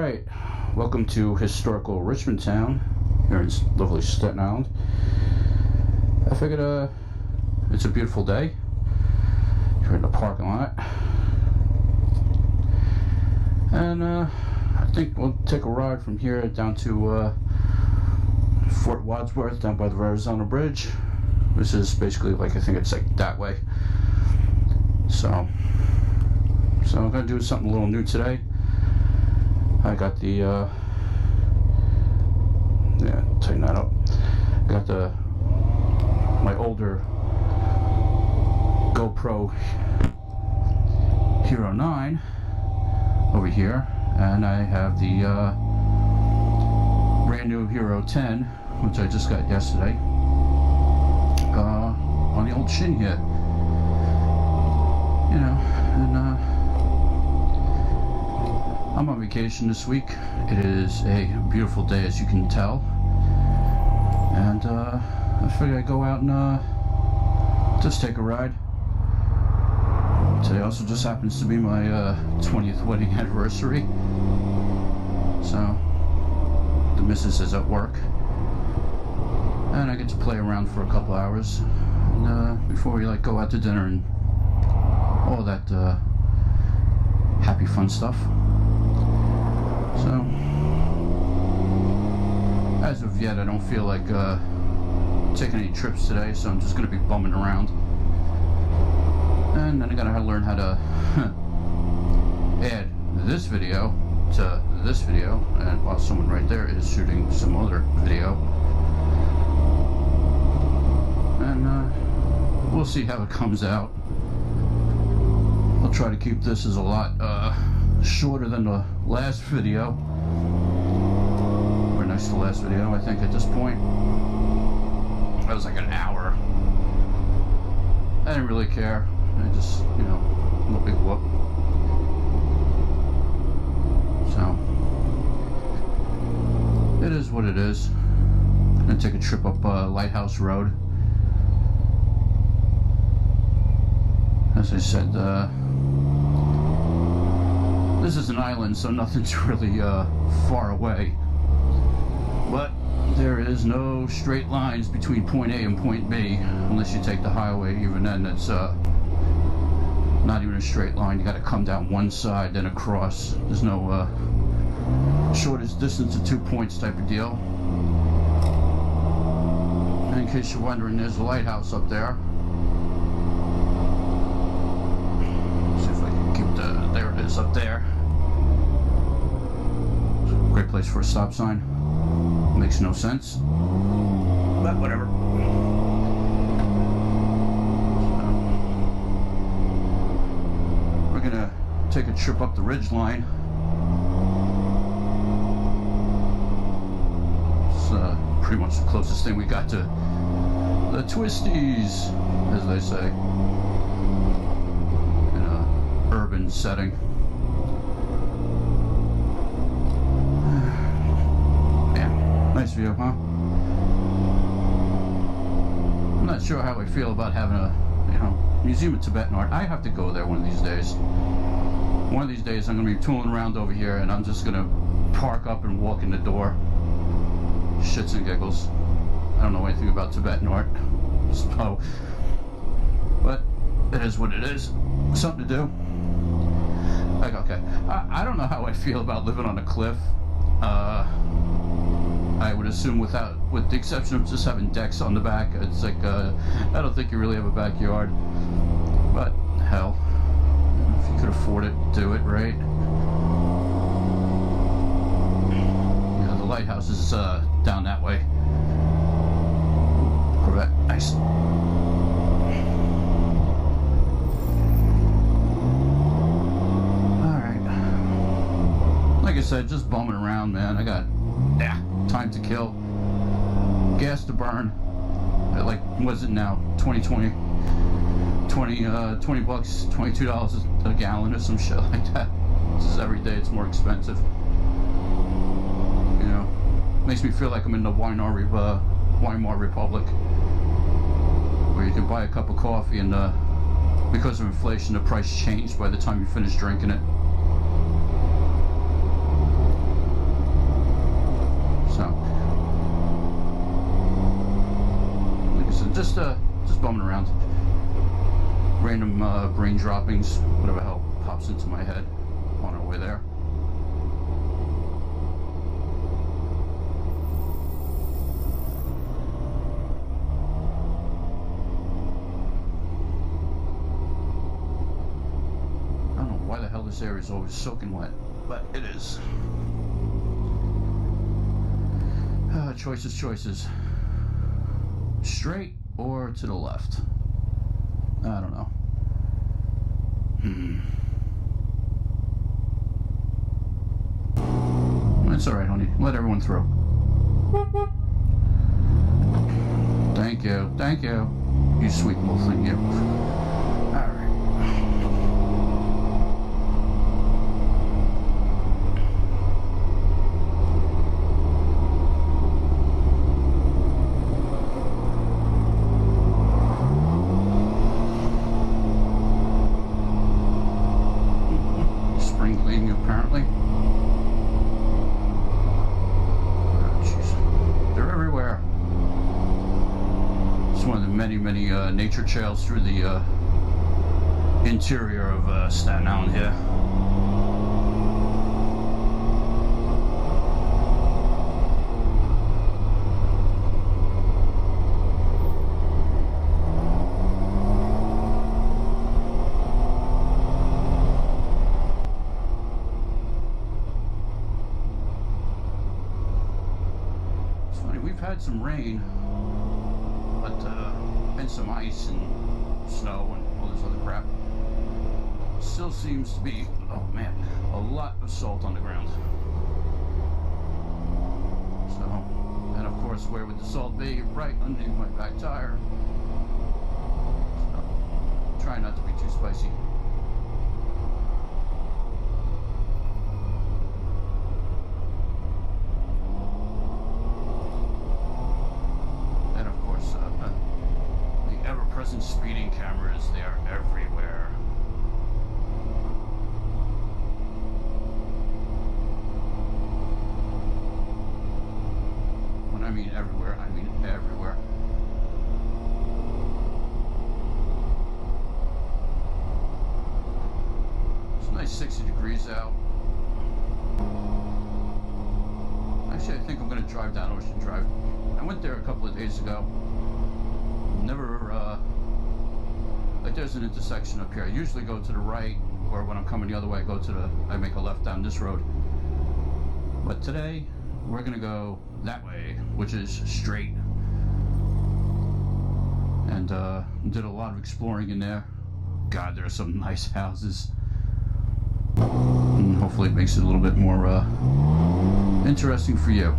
Alright, welcome to historical Richmond Town here in lovely Staten Island. I figured it's a beautiful day here in the parking lot, and I think we'll take a ride from here down to Fort Wadsworth, down by the Arizona Bridge. This is basically like, I think it's like that way. So I'm gonna do something a little new today. I got the tighten that up. I got my older GoPro Hero 9 over here, and I have the brand new Hero 10, which I just got yesterday, on the old shin here. You know, and I'm on vacation this week. It is a beautiful day, as you can tell, and I figured I'd go out and just take a ride. Today also just happens to be my 20th wedding anniversary, so the missus is at work, and I get to play around for a couple hours, and before we go out to dinner and all that happy fun stuff. So, as of yet, I don't feel like taking any trips today, so I'm just going to be bumming around. And then I gotta learn how to add this video to this video, and while someone right there is shooting some other video. And we'll see how it comes out. I'll try to keep this as a lot shorter than the last video. Or next to the last video, I think, at this point. That was like an hour. I didn't really care. I just, no big whoop. So, it is what it is. I'm gonna take a trip up Lighthouse Road. As I said, this is an island, so nothing's really far away. But there is no straight lines between point A and point B, unless you take the highway. Even then, it's not even a straight line. You got to come down one side, then across. There's no shortest distance of 2 points type of deal. And in case you're wondering, there's a lighthouse up there. See if I can keep there it is up there. Great place for a stop sign. Makes no sense, but whatever. We're gonna take a trip up the ridge line. It's pretty much the closest thing we got to the twisties, as they say, in a urban setting. Nice view, huh? I'm not sure how I feel about having a, museum of Tibetan art. I have to go there one of these days. One of these days I'm going to be tooling around over here, and I'm just going to park up and walk in the door. Shits and giggles. I don't know anything about Tibetan art. So, but it is what it is. Something to do. Okay. I don't know how I feel about living on a cliff. I would assume with the exception of just having decks on the back, it's like, I don't think you really have a backyard. But, hell, if you could afford it, do it, right? Yeah, the lighthouse is down that way. Corvette, nice. Alright. Like I said, just bumming around, man. I got time to kill, gas to burn. What is it now? 20 bucks, $22 a gallon or some shit like that. This is every day it's more expensive. Makes me feel like I'm in the Weimar Republic, where you can buy a cup of coffee and because of inflation the price changed by the time you finish drinking it. bumming around. Random brain droppings, whatever the hell pops into my head on our way there. I don't know why the hell this area is always soaking wet, but it is. Choices. Straight or to the left? I don't know. It's alright, honey. Let everyone through. Thank you. You sweet little thing, you. Alright. Many nature trails through the interior of Staten Island here. It's funny, we've had some rain, but and some ice and snow and all this other crap. Still seems to be, oh man, a lot of salt on the ground. So, and of course, where would the salt be? Right underneath my back tire. So, try not to be too spicy. Speeding cameras, they are everywhere. When I mean everywhere, I mean everywhere. It's nice 60 degrees out. Actually, I think I'm going to drive down Ocean Drive. I went there a couple of days ago. Never like there's an intersection up here. I usually go to the right, or when I'm coming the other way, I make a left down this road. But today, we're gonna go that way, which is straight. And did a lot of exploring in there. God, there are some nice houses. And hopefully it makes it a little bit more interesting for you.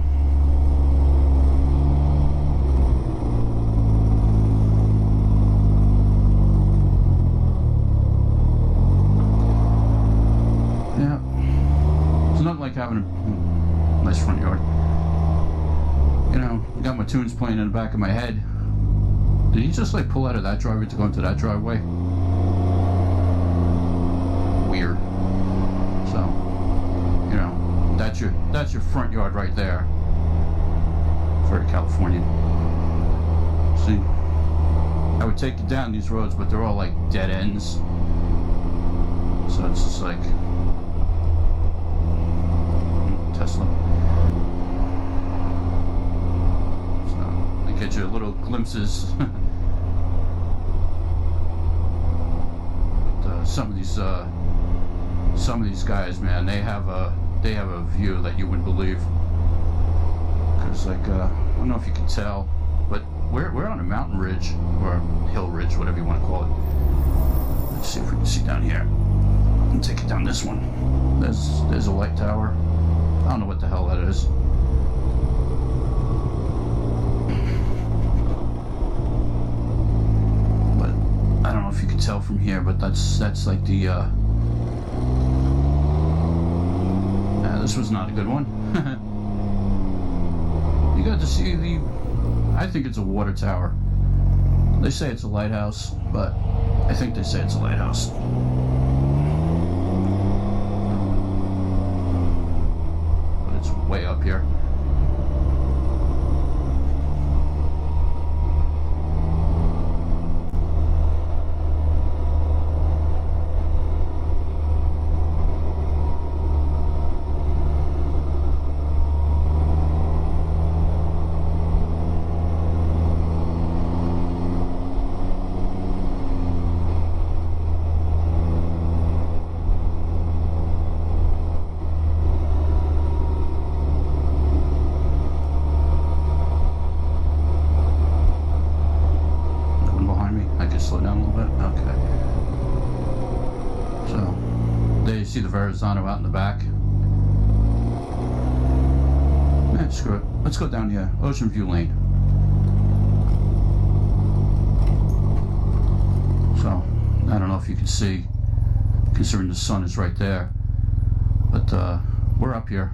Having a nice front yard. You know, I got my tunes playing in the back of my head. Did he just like pull out of that driveway to go into that driveway? Weird. So, you know, that's your front yard right there. Very Californian. See, I would take you down these roads, but they're all like dead ends. So it's just like Tesla. So they get you little glimpses. But, some of these guys, man, they have a view that you wouldn't believe. Cause like I don't know if you can tell, but we're on a mountain ridge or hill ridge, whatever you want to call it. Let's see if we can see down here. And take it down this one. There's a light tower. I don't know what the hell that is. But I don't know if you can tell from here, but that's like the this was not a good one. You got to see I think it's a water tower. They say it's a lighthouse, but I think they say it's a lighthouse. Way up here. Verrazano out in the back. Screw it. Let's go down here, Ocean View Lane. So, I don't know if you can see, considering the sun is right there, but we're up here.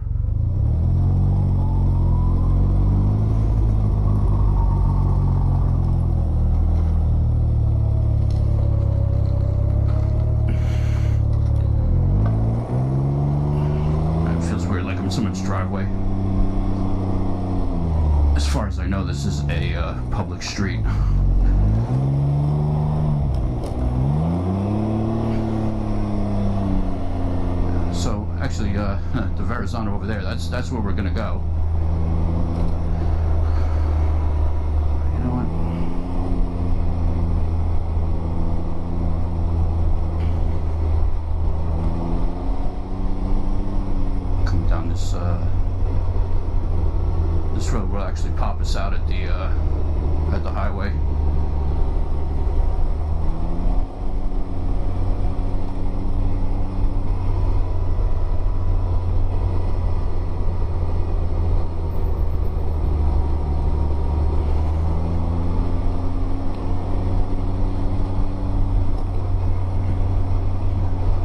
It feels weird, like I'm in someone's driveway. As far as I know, this is a public street. So actually, the Verrazano over there, that's where we're gonna go. You know what? Coming down this road will actually pop us out at the highway.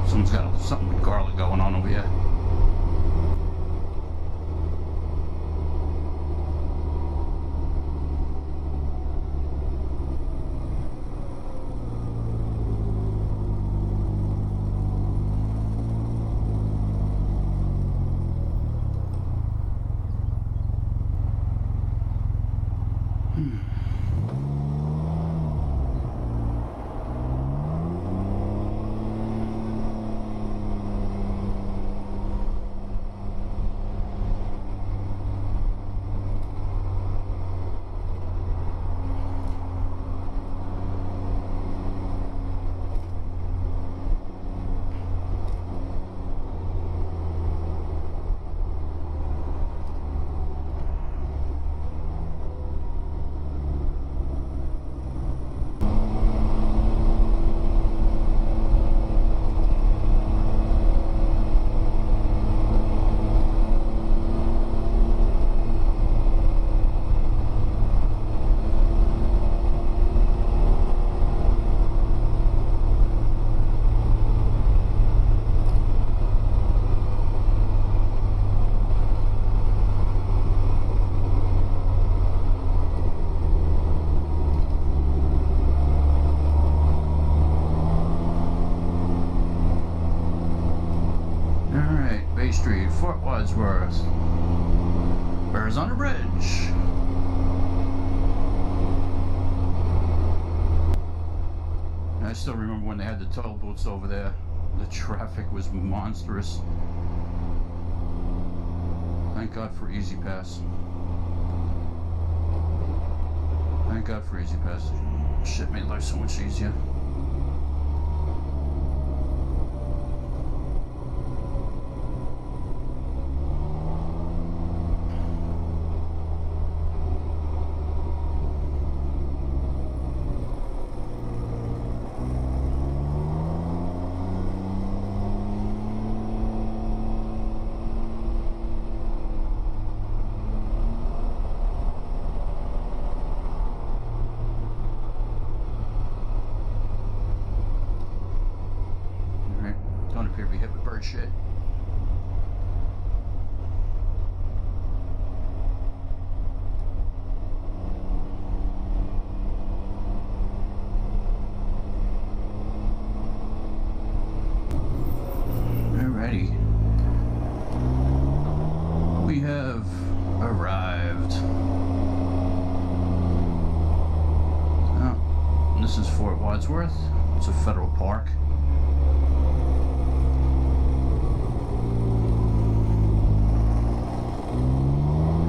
Someone's got something with garlic going on over here. Street, Fort Wadsworth. Bears on a bridge. I still remember when they had the toll booths over there. The traffic was monstrous. Thank God for Easy Pass. Thank God for Easy Pass. Shit made life so much easier. Don't appear to be hit with bird shit. Alrighty. We have arrived. Oh, this is Fort Wadsworth. It's a federal park.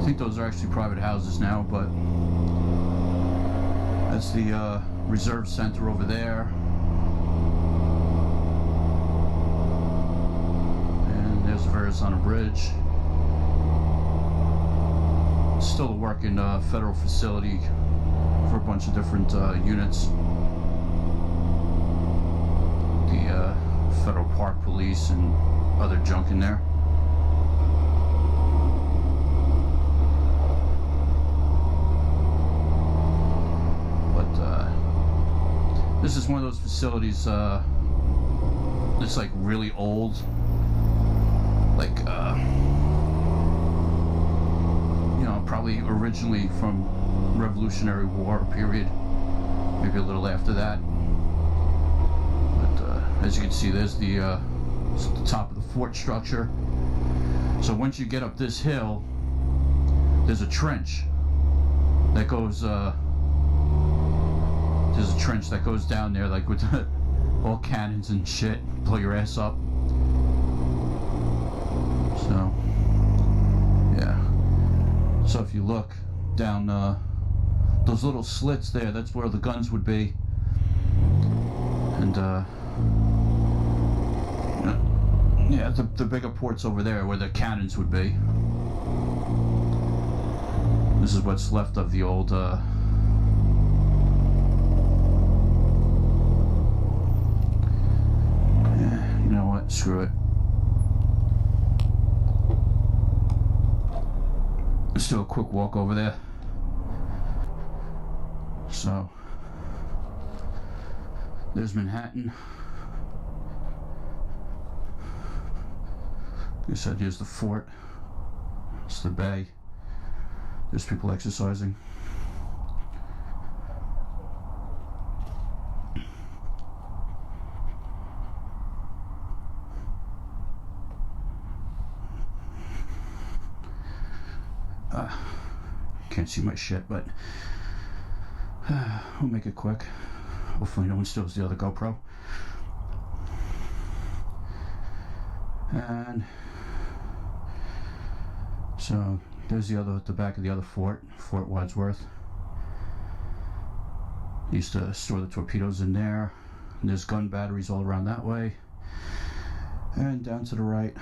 I think those are actually private houses now, but that's the reserve center over there. And there's the Verrazano Bridge. It's still a working federal facility for a bunch of different units. The federal park police and other junk in there. But this is one of those facilities that's like really old, like you know, probably originally from Revolutionary War period, maybe a little after that. But as you can see, there's the top of the fort structure. So once you get up this hill, there's a trench that goes there's a trench that goes down there, like with all cannons and shit, blow your ass up. So yeah, so if you look down those little slits there, that's where the guns would be. And yeah, the bigger ports over there where the cannons would be. This is what's left of the old yeah, you know what, screw it. Let's do a quick walk over there. So there's Manhattan. Like I said, here's the fort. It's the bay. There's people exercising. Can't see my shit, but we'll make it quick. Hopefully no one steals the other GoPro. And so there's the back of the other fort, Fort Wadsworth. Used to store the torpedoes in there. And there's gun batteries all around that way. And down to the right.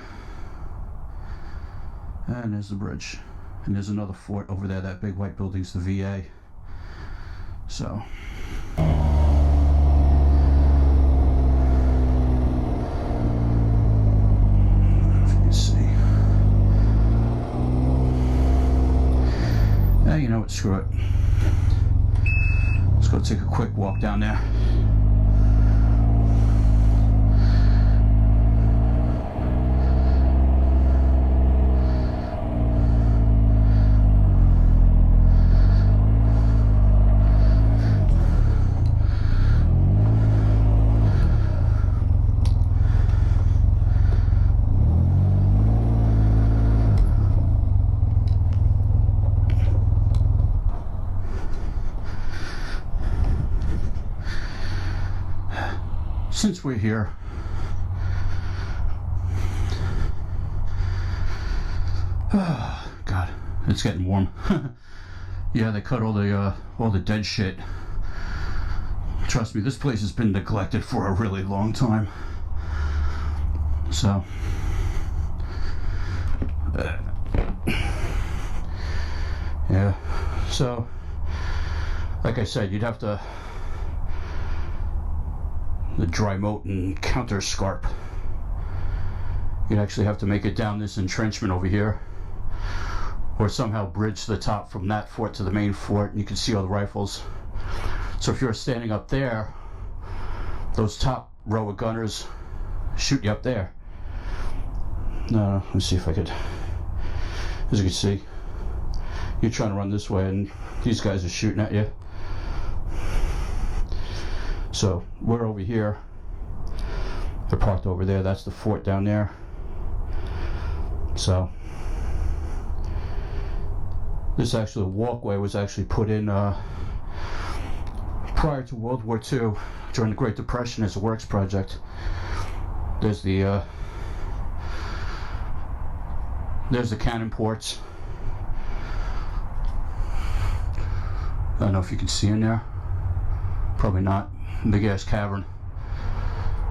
And there's the bridge. And there's another fort over there. That big white building's the VA. So you know what, screw it. Let's go take a quick walk down there. Since we're here, oh, God, it's getting warm. Yeah, they cut all the dead shit. Trust me, this place has been neglected for a really long time. So, yeah. So, like I said, you'd have to the dry moat and counter scarp. You'd actually have to make it down this entrenchment over here, or somehow bridge the top from that fort to the main fort, and you can see all the rifles. So if you're standing up there, those top row of gunners shoot you up there. No, let's see if I could. As you can see, you're trying to run this way and these guys are shooting at you. So we're over here. They're parked over there. That's the fort down there. So this actually walkway was actually put in prior to World War II during the Great Depression as a works project. There's the cannon ports. I don't know if you can see in there. Probably not. Big ass cavern.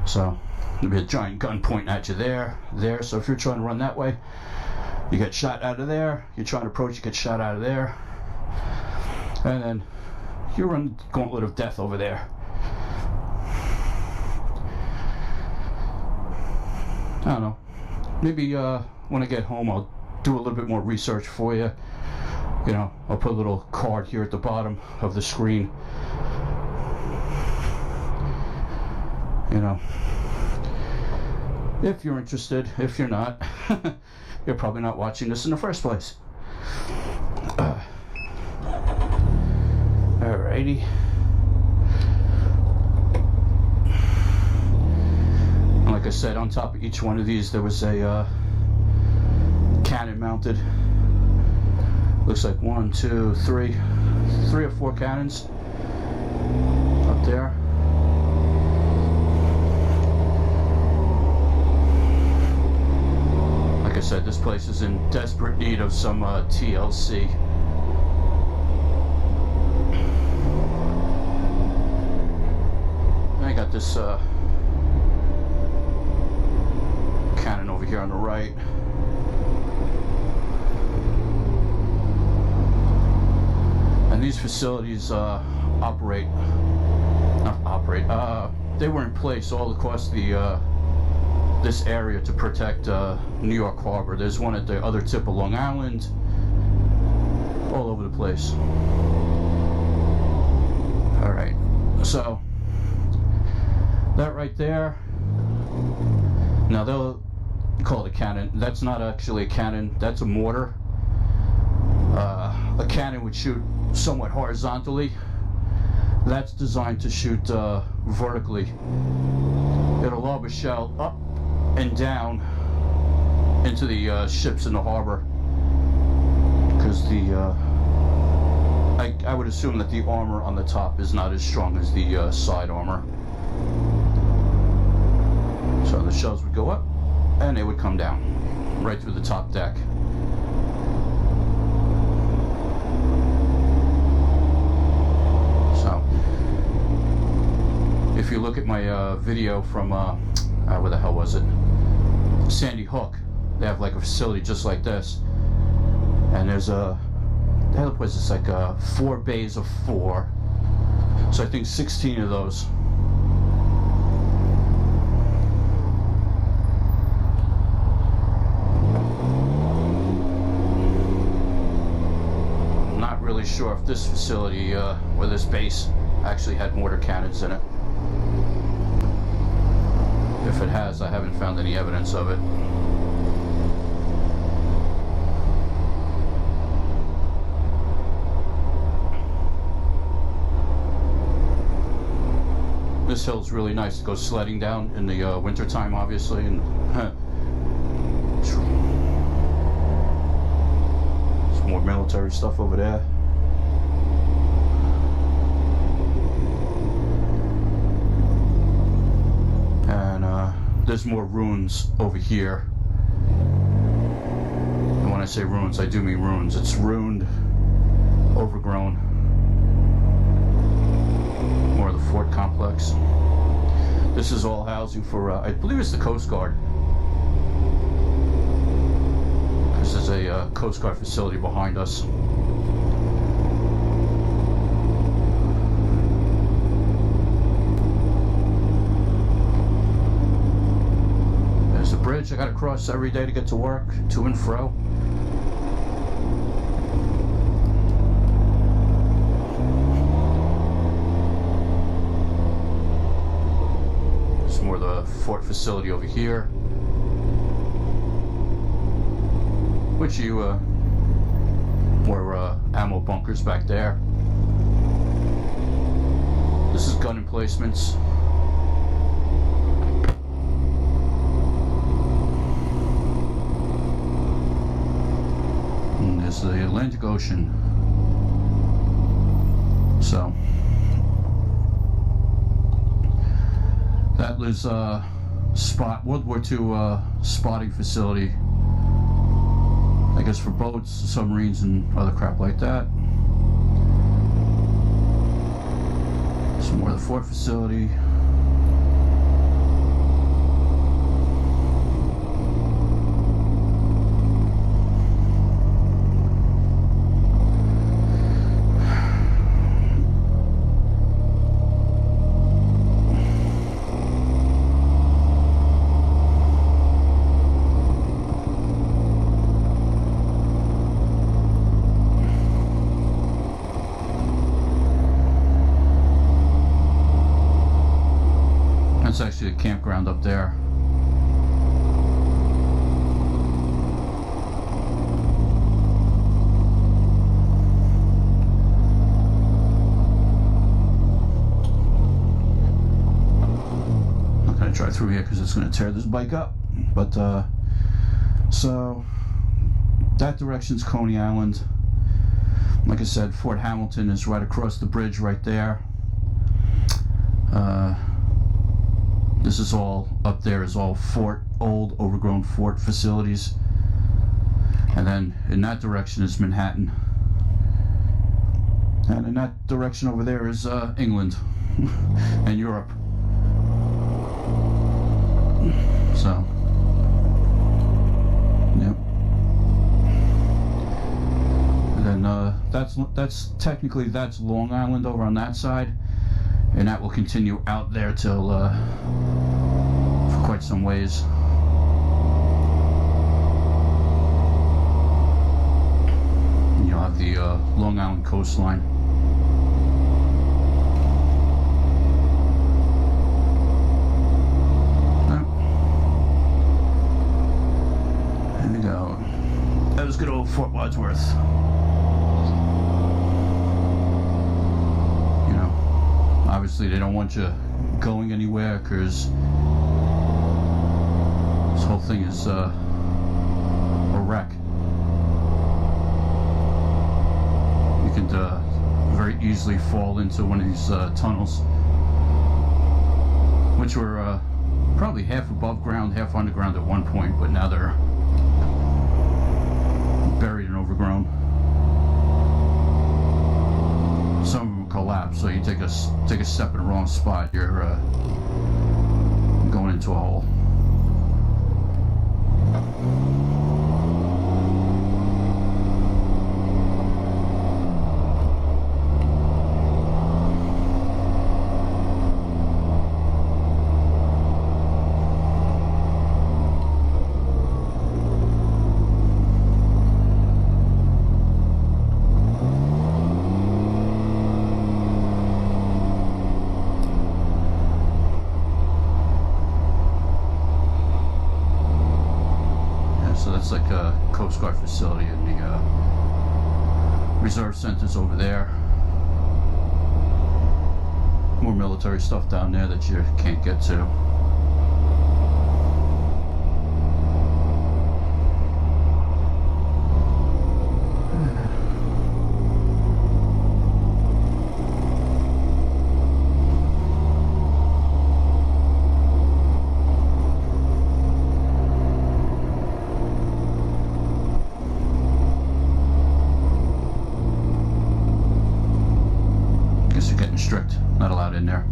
So there'll be a giant gun pointing at you there. So if you're trying to run that way, you get shot out of there. You're trying to approach, you get shot out of there. And then you run the gauntlet of death over there. I don't know. maybe when I get home, I'll do a little bit more research for you. You know, I'll put a little card here at the bottom of the screen. You know, if you're interested. If you're not, you're probably not watching this in the first place. Alrighty. And like I said, on top of each one of these there was a cannon mounted. Looks like 1, 2, 3 or 4 cannons up there. Like I said, this place is in desperate need of some TLC. I got this cannon over here on the right. And these facilities they were in place all across the this area to protect New York Harbor. There's one at the other tip of Long Island, all over the place. Alright, so that right there, now they'll call it a cannon. That's not actually a cannon, that's a mortar. A cannon would shoot somewhat horizontally. That's designed to shoot vertically. It'll lob a shell up and down into the ships in the harbor, because I would assume that the armor on the top is not as strong as the side armor. So the shells would go up and they would come down right through the top deck. So if you look at my video from where the hell was it? Sandy Hook. They have like a facility just like this, and there's the other place is like 4 bays of 4, so I think 16 of those. I'm not really sure if this facility or this base actually had mortar cannons in it. If it has, I haven't found any evidence of it. This hill's really nice to go sledding down in the winter time, obviously, and some more military stuff over there. There's more ruins over here. And when I say ruins, I do mean ruins. It's ruined, overgrown. More of the fort complex. This is all housing for, I believe it's the Coast Guard. This is a Coast Guard facility behind us. Bridge I gotta cross every day to get to work, to and fro. There's more of the fort facility over here, which you more ammo bunkers back there. This is gun emplacements. The Atlantic Ocean. So that was World War II spotting facility, I guess, for boats, submarines, and other crap like that. Some more of the fort facility. That's actually a campground up there. Not gonna drive through here because it's gonna tear this bike up. But so that direction's Coney Island. Like I said, Fort Hamilton is right across the bridge right there. This is all up there is all old overgrown fort facilities. And then in that direction is Manhattan. And in that direction over there is England and Europe. So, yep. And then that's technically that's Long Island over on that side. And that will continue out there till for quite some ways. And you'll have the Long Island coastline. There we go. That was good old Fort Wadsworth. Obviously, they don't want you going anywhere because this whole thing is a wreck. You could very easily fall into one of these tunnels, which were probably half above ground, half underground at one point, but now they're buried and overgrown. Some of them collapse, so you take a step in the wrong spot, you're going into a hole. It's like a Coast Guard facility, and the reserve center's over there. More military stuff down there that you can't get to. Strict, not allowed in there.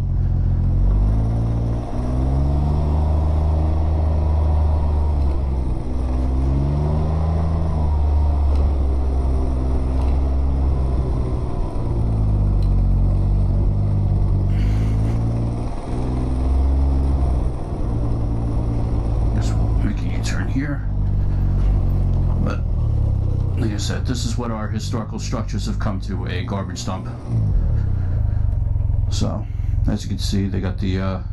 Just making a turn here. But like I said, this is what our historical structures have come to, a garbage dump. So, as you can see, they got the,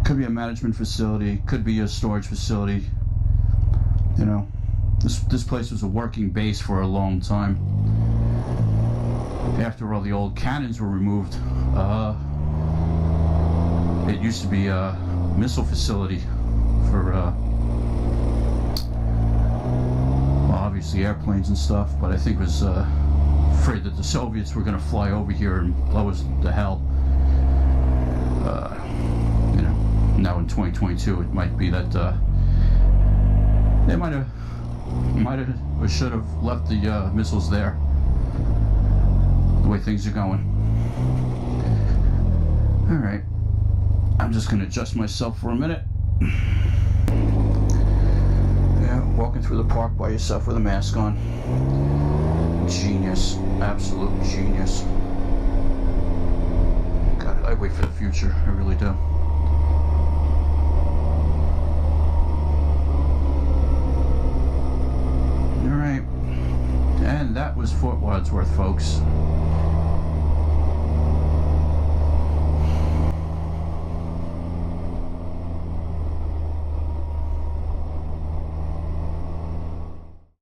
could be a management facility, could be a storage facility. You know, this place was a working base for a long time. After all the old cannons were removed, it used to be a missile facility for, well, obviously airplanes and stuff, but I think it was, afraid that the Soviets were going to fly over here and blow us to hell. You know, now in 2022, it might be that they might have or should have left the missiles there. The way things are going. All right, I'm just going to adjust myself for a minute. Yeah, walking through the park by yourself with a mask on. Genius, absolute genius. God, I wait for the future, I really do. Alright, and that was Fort Wadsworth, folks.